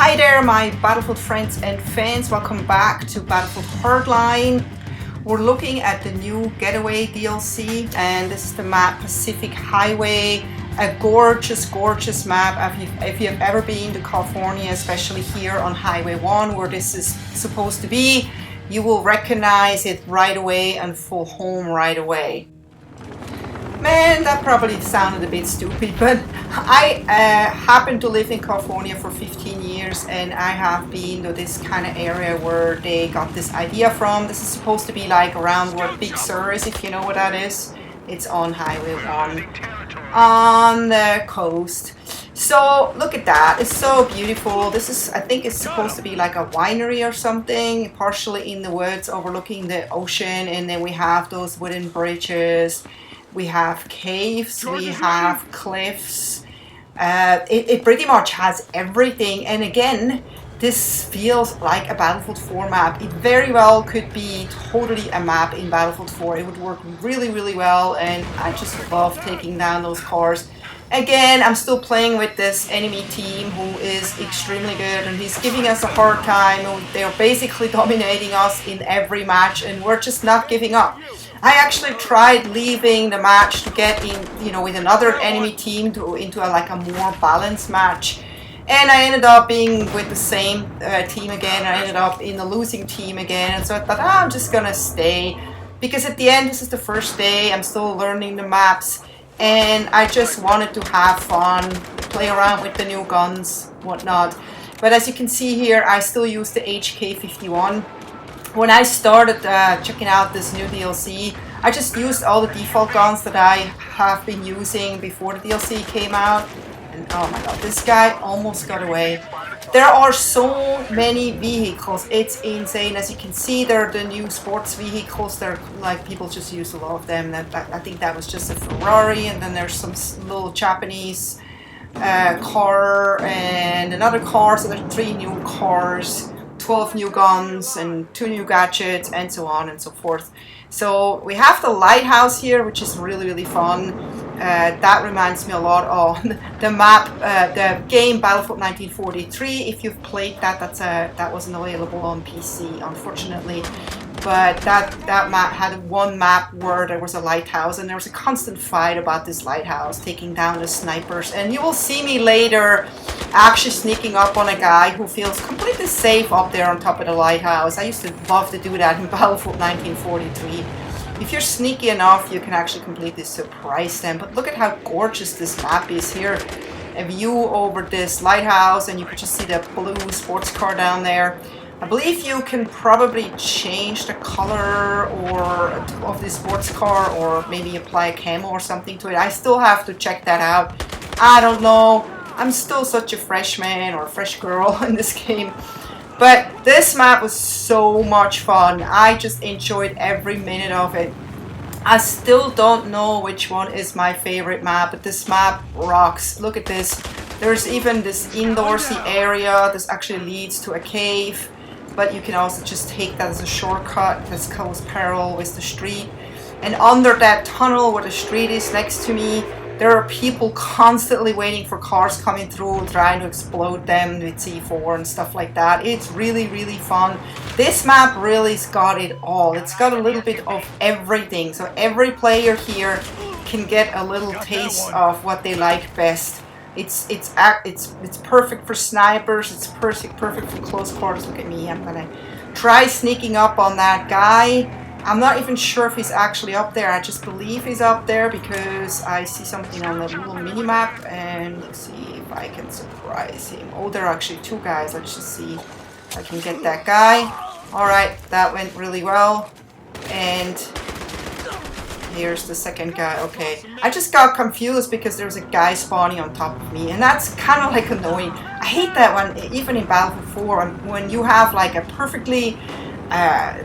Hi there, my Battlefield friends and fans. Welcome back to Battlefield Hardline. We're looking at the new Getaway DLC, and this is the map Pacific Highway. A gorgeous, gorgeous map. If you've ever been to California, especially here on Highway 1, where this is supposed to be, you will recognize it right away and fall home right away. Man, that probably sounded a bit stupid, but I happen to live in California for 15 years, and I have been to this kind of area where they got this idea from. This is supposed to be like around where Big Sur is, if you know what that is. It's on Highway 1 on the coast. So look at that, it's so beautiful. This is, I think it's supposed to be like a winery or something, partially in the woods overlooking the ocean, and then we have those wooden bridges. We have caves, we have cliffs. It pretty much has everything. And again, this feels like a Battlefield 4 map. It very well could be totally a map in Battlefield 4. It would work really, really well. And I just love taking down those cars. Again, I'm still playing with this enemy team who is extremely good, and he's giving us a hard time. They're basically dominating us in every match, and we're just not giving up. I actually tried leaving the match to get in, with another enemy team into like a more balanced match, and I ended up being with the same team again. I ended up in the losing team again, and so I thought, I'm just gonna stay, because at the end, this is the first day. I'm still learning the maps, and I just wanted to have fun, play around with the new guns, whatnot. But as you can see here, I still use the HK51. When I started checking out this new DLC, I just used all the default guns that I have been using before the DLC came out. And oh my god, this guy almost got away. There are so many vehicles, it's insane. As you can see, they're the new sports vehicles. They're like, people just use a lot of them. I think that was just a Ferrari, and then there's some little Japanese car and another car, so there's 3 new cars. 12 new guns and 2 new gadgets, and so on and so forth. So we have the lighthouse here, which is really, really fun. That reminds me a lot of the map, the game Battlefield 1943. If you've played that, that wasn't available on PC, unfortunately. But that map had one map where there was a lighthouse, and there was a constant fight about this lighthouse, taking down the snipers. And you will see me later actually sneaking up on a guy who feels completely safe up there on top of the lighthouse. I used to love to do that in Battlefield 1943. If you're sneaky enough, you can actually completely surprise them. But look at how gorgeous this map is here. A view over this lighthouse, and you can just see the blue sports car down there. I believe you can probably change the color of the sports car, or maybe apply a camo or something to it. I still have to check that out. I don't know. I'm still such a freshman or fresh girl in this game. But this map was so much fun. I just enjoyed every minute of it. I still don't know which one is my favorite map, but this map rocks. Look at this. There's even this indoorsy area. This actually leads to a cave, but you can also just take that as a shortcut that goes parallel with the street. And under that tunnel where the street is next to me, there are people constantly waiting for cars coming through, trying to explode them with C4 and stuff like that. It's really, really fun. This map really's got it all. It's got a little bit of everything. So every player here can get a little taste of what they like best. It's perfect for snipers. It's perfect for close quarters. Look at me. I'm gonna try sneaking up on that guy. I'm not even sure if he's actually up there. I just believe he's up there because I see something on the little mini-map, and let's see if I can surprise him. Oh, there are actually 2 guys. Let's just see if I can get that guy. Alright, that went really well. And here's the second guy. Okay, I just got confused because there's a guy spawning on top of me, and that's kind of like annoying. I hate that one, even in Battlefield 4, when you have like a perfectly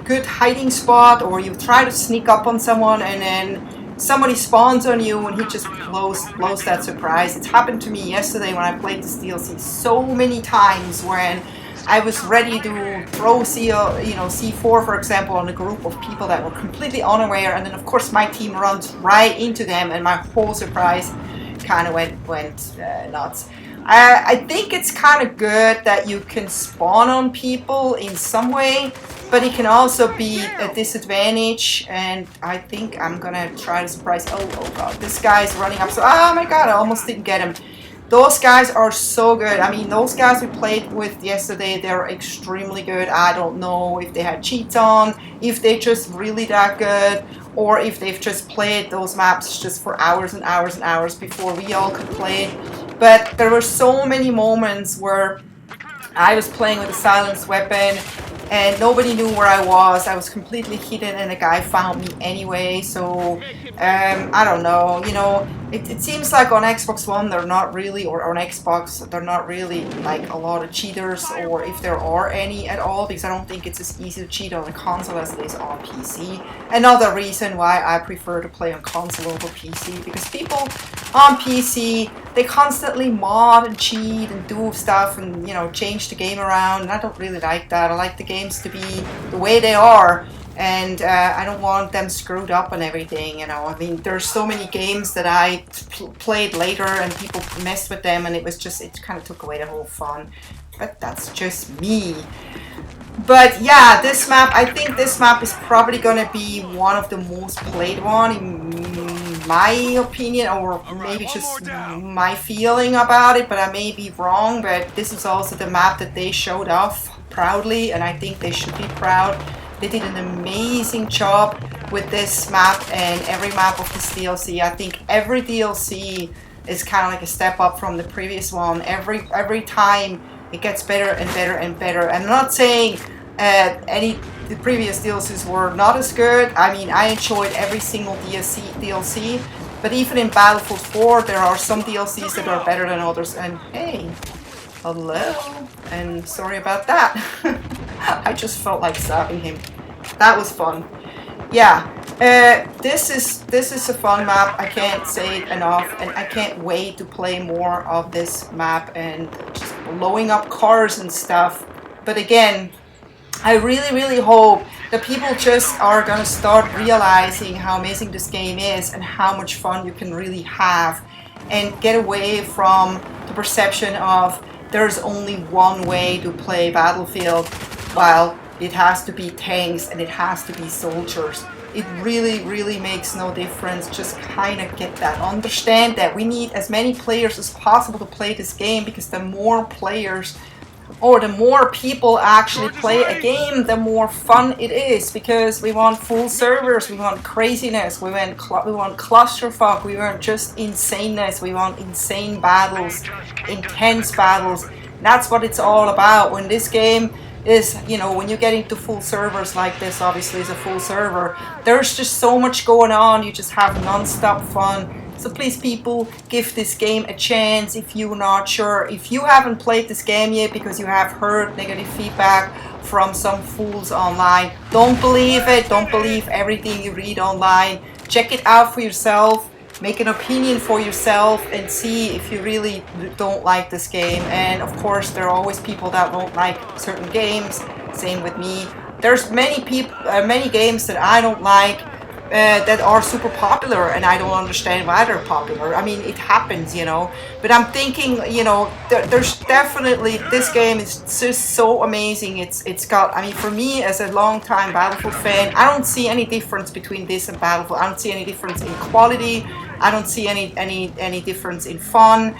good hiding spot, or you try to sneak up on someone and then somebody spawns on you and he just blows that surprise. It's happened to me yesterday when I played this DLC so many times, when I was ready to throw C4, for example, on a group of people that were completely unaware, and then of course my team runs right into them, and my whole surprise kind of went nuts. I think it's kind of good that you can spawn on people in some way, but it can also be a disadvantage, and I think I'm gonna try to surprise. Oh god, this guy's running up, so oh my god, I almost didn't get him. Those guys are so good. I mean, those guys we played with yesterday, they're extremely good. I don't know if they had cheats on, if they're just really that good, or if they've just played those maps just for hours and hours and hours before we all could play. But there were so many moments where I was playing with a silenced weapon and nobody knew where I was. I was completely hidden and the guy found me anyway. So I don't know, you know, it seems like on Xbox One they're not really, or on Xbox they're not really like a lot of cheaters, or if there are any at all, because I don't think it's as easy to cheat on a console as it is on PC. Another reason why I prefer to play on console over PC, because people on PC, they constantly mod and cheat and do stuff and, you know, change the game around, and I don't really like that. I like the games to be the way they are, and I don't want them screwed up and everything, you know. I mean, there's so many games that I played later and people messed with them, and it was just, it kind of took away the whole fun. But that's just me. But yeah, this map, I think this map is probably gonna be one of the most played one in my opinion, or maybe just my feeling about it, but I may be wrong. But this is also the map that they showed off proudly, and I think they should be proud. They did an amazing job with this map and every map of this DLC. I think every DLC is kind of like a step up from the previous one. Every time it gets better and better and better. I'm not saying the previous DLCs were not as good. I mean, I enjoyed every single DLC, but even in Battlefield 4 there are some DLCs that are better than others. And hey, hello, and sorry about that. I just felt like stabbing him. That was fun. Yeah, this is a fun map. I can't say it enough, and I can't wait to play more of this map and just blowing up cars and stuff. But again, I really hope that people just are gonna start realizing how amazing this game is and how much fun you can really have, and get away from the perception of there's only one way to play Battlefield. Well, it has to be tanks and it has to be soldiers. It really makes no difference. Just kind of get that. Understand that we need as many players as possible to play this game, because the more players, or the more people actually play a game, the more fun it is, because we want full servers, we want craziness, we want clusterfuck, we want just insaneness, we want insane battles, intense battles. That's what it's all about. When this game is, you know, when you get into full servers like this, obviously it's a full server, there's just so much going on, you just have non-stop fun. So please people, give this game a chance if you're not sure. If you haven't played this game yet because you have heard negative feedback from some fools online, don't believe it, don't believe everything you read online. Check it out for yourself, make an opinion for yourself, and see if you really don't like this game. And of course there are always people that won't like certain games, same with me. There's many games that I don't like, that are super popular, and I don't understand why they're popular. I mean, it happens, you know, but I'm thinking, you know, there's definitely, this game is just so amazing. It's got, I mean, for me as a long-time Battlefield fan, I don't see any difference between this and Battlefield. I don't see any difference in quality, I don't see any difference in fun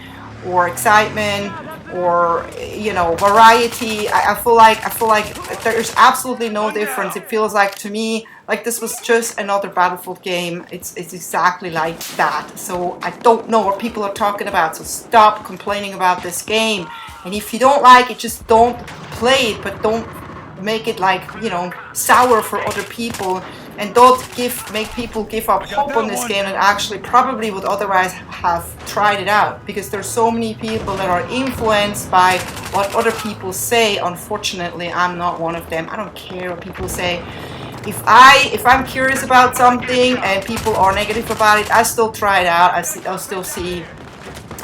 or excitement or, you know, variety. I feel like there's absolutely no difference. It feels like, to me, like this was just another Battlefield game. It's exactly like that. So I don't know what people are talking about. So stop complaining about this game. And if you don't like it, just don't play it. But don't make it like, you know, sour for other people. And don't make people give up hope on this game and actually probably would otherwise have tried it out. Because there's so many people that are influenced by what other people say. Unfortunately, I'm not one of them. I don't care what people say. If I'm curious about something and people are negative about it, I still try it out. I'll still see.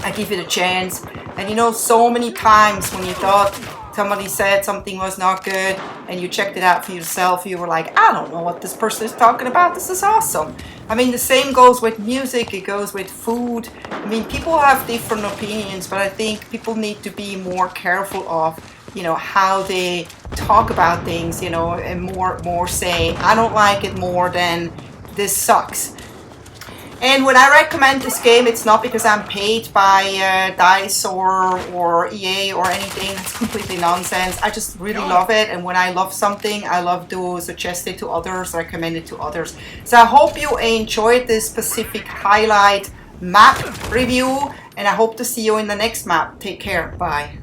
I give it a chance. And you know, so many times when you thought somebody said something was not good and you checked it out for yourself, you were like, I don't know what this person is talking about, this is awesome. I mean, the same goes with music, it goes with food. I mean, people have different opinions, but I think people need to be more careful of, you know, how they talk about things, you know, and more say, I don't like it, more than this sucks. And when I recommend this game, it's not because I'm paid by DICE or EA or anything. It's completely nonsense. I just really love it. And when I love something, I love to suggest it to others, recommend it to others. So I hope you enjoyed this Pacific Highlight map review. And I hope to see you in the next map. Take care. Bye.